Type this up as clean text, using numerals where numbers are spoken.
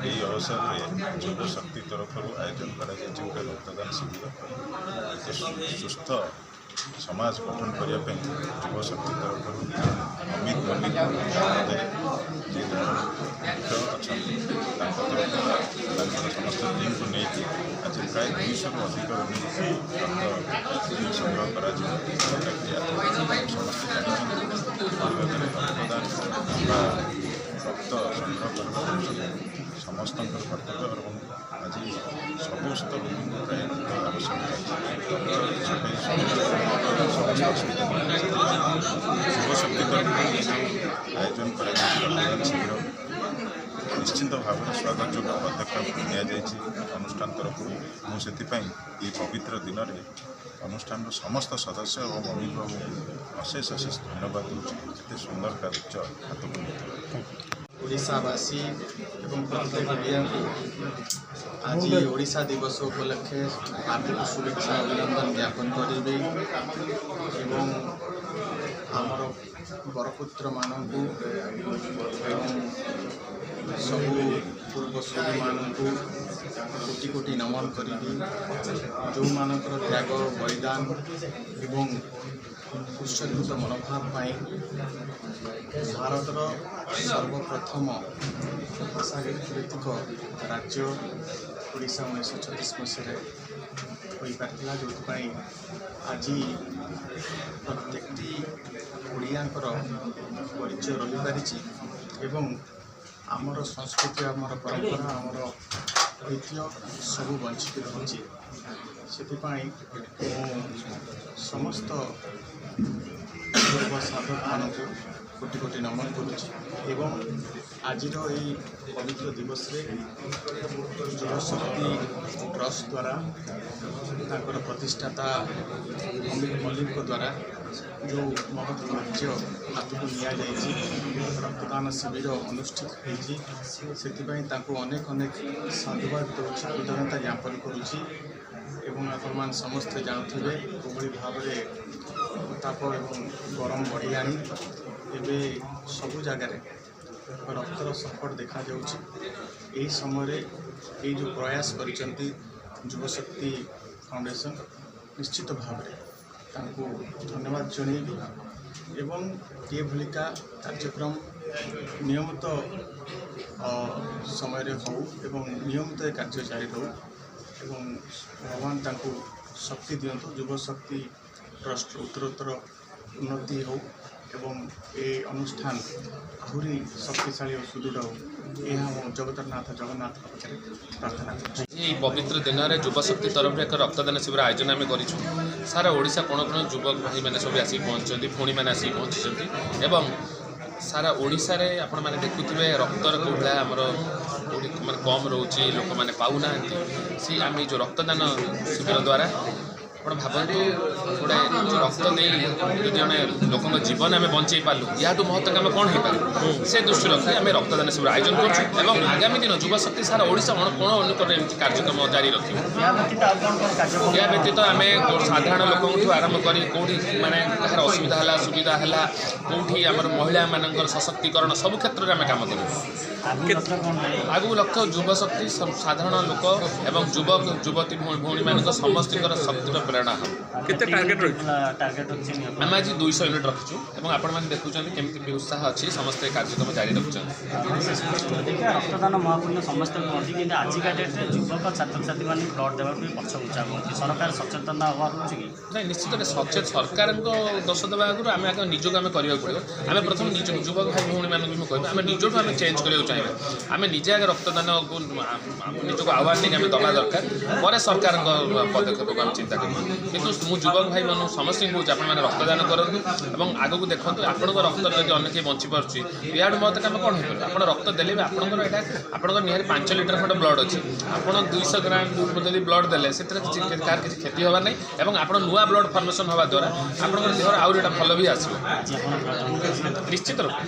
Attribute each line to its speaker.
Speaker 1: এই অবসরে যুব শক্তি তরফ আয়োজন করা রক্তদান শিবির সুস্থ সমাজ গঠন করने যুব শক্তি তরফ অমিত মল্লিক যে মুখ্য অনেক সমস্ত টিম को नहीं आज प्राय 200 अधिक रक्त संग्रह कर समस्त रक्तदान रक्त संग्रह करने समस्त कर्तव्य और आज सबू स्तर प्राय आवश्यकता युव शक्ति आयोजन कर शिविर निश्चिंत भाव स्वागत जो पदक्षेप अनुष्ठान तरफ मुझे पवित्र दिन में अनुष्ठान समस्त सदस्य और अमित बाबू अशेष अशेष धन्यवाद दूसरे सुंदर कार्य हाथ को
Speaker 2: ओडिशावासी एवं प्रत्येक ओडिया आज ओडिशा दिवस उपलक्षे हार्दिक शुभेच्छा अभिनंदन ज्ञापन करेंगे एवं आमर बरपुत्र मानक सबू पूर्वसूरी मानक कोटि कोटि नमन करी जो मानकर त्याग बलिदान एवं उत्सर्गित मनोभाव भारतर सर्वप्रथम भाषाभित्तिक राज्य ओडिशा 1936 मसीह हो पारा जो आज प्रत्येक ओडियांकर परिचय रही पारी एवं आमर संस्कृति आमर परंपरा आमर ऐतिह्य सब बंचित रही से समस्त पूर्व साधक मानक कोटि कोटि नमन करुँच आज पवित्र दिवस युव शक्ति ट्रस्ट द्वारा तांकर प्रतिष्ठाता अमित मल्लिक द्वारा जो महत् कार्य हाथ को नि रक्तदान शिविर अनुष्ठित होती अनेक अनेक साधुवाद दूसरी कृतज्ञता ज्ञापन करुँची एवं आपण समस्ते जानते कोई भाव में ताप एवं गरम बढ़ी आनी एवं सबू जगार रक्तर संकट देखा यही समय ये जो प्रयास करिसेंती युव शक्ति फाउंडेशन निश्चित भाव में धन्यवाद जनइबी एवं ये भलिका कार्यक्रम नियमित समय हो एवं नियमित कार्य जारी हो एवं भगवान तांको शक्ति दियंतु युव शक्ति ट्रस्ट उत्तरोत्तर उन्नति हो एवं ये अनुष्ठान आहरी शक्तिशाली और सुदृढ़ हो यह जगतरनाथ जगन्नाथ प्रार्थना
Speaker 3: ये पवित्र दिन में युव शक्ति तरफ एक रक्तदान शिविर आयोजन आम कर सारा ओडिशा कोण कोण युवक भाई मैंने सब आसिक पहुँचती पुणी मैंने आसिक पहुँची एवं सारा ओडिशा रे आपण मैंने देखुवे रक्तर कौड़ा आमर माने कम रोचे लोक मैंने पाऊना सी आम जो रक्तदान शिविर द्वारा आप भावतु गोटे जो रक्त नहीं जड़े लोक जीवन आम बचे पार्लु या महत्व आम कौन हो पार से दृष्टि रखी आम रक्तदान शिविर आयोजन करूँ आगामी दिन युव शक्ति सारा ओडिशा कोण अनुकूल एमती कार्यक्रम जारी रखिए या व्यतीत आम साधारण लोक आरंभ कर कौटी माने कहार असुविधा है सुविधा है कौटी आम महिला मान सशक्तिकरण सब क्षेत्र में आम कम करूँ आगू लक्ष्य युव शक्ति साधारण लोक एवं युवक युवती भौणी मान समस्त शक्तिर प्रेरणा हम आम आज 200 यूनिट रखीचु और आपण मैंने देखुं केमती उत्साह अच्छी समस्त कार्यक्रम जारी रखुं
Speaker 4: रक्तदान महापुण्य समस्त कहते कि आजिका डेट्रे युवक छात्र छात्री मैंने ब्लड देवा पछघुचा सरकार सचेतन अभाव रोचे कि
Speaker 3: नहीं निश्चित सचेत सरकार दोष देवा आगुरी आम आगे निजक आम करा पड़ो आम प्रथम निज युवक भाई भौणी मानक भी कह आम निजठू आम चेंज करा चाहिए आम निजे आगे रक्तदान को निजक आह्वान नहीं आम दवा दरकार पर सरकार पदक्षेप को आम चिंता कर କିନ୍ତୁ ମୁଁ ଯୁବକ ଭାଇ ମାନଙ୍କୁ ସମସ୍ତଙ୍କୁ କହୁଛି ଆପଣମାନେ ରକ୍ତଦାନ କରନ୍ତୁ ଏବଂ ଆଗକୁ ଦେଖନ୍ତୁ ଆପଣଙ୍କ ରକ୍ତରେ ଯଦି ଅନ୍ୟ କେହି ବଞ୍ଚିପାରୁଛି ଇଆଡ଼ୁ ମତେ କାମ କ'ଣ ହେଇପାରିବ ଆପଣ ରକ୍ତ ଦେଲେ ବି ଆପଣଙ୍କର ଏଇଟା ଆପଣଙ୍କର ନିହାତି 5 ଲିଟର ଖଣ୍ଡେ ବ୍ଲଡ଼ ଅଛି ଆପଣ 200 ଗ୍ରାମ ଯଦି ବ୍ଲଡ଼ ଦେଲେ ସେଥିରେ କାହାର କିଛି କ୍ଷତି ହେବାର ନାହିଁ ଏବଂ ଆପଣ ନୂଆ ବ୍ଲଡ଼ ଫର୍ମେସନ୍ ହେବା ଦ୍ୱାରା ଆପଣଙ୍କର ଦେହର ଆହୁରି ଏଇଟା ଭଲ ବି ଆସିବ
Speaker 4: ଆଜି ଆପଣ
Speaker 3: ନିଶ୍ଚିତ ରୂପେ।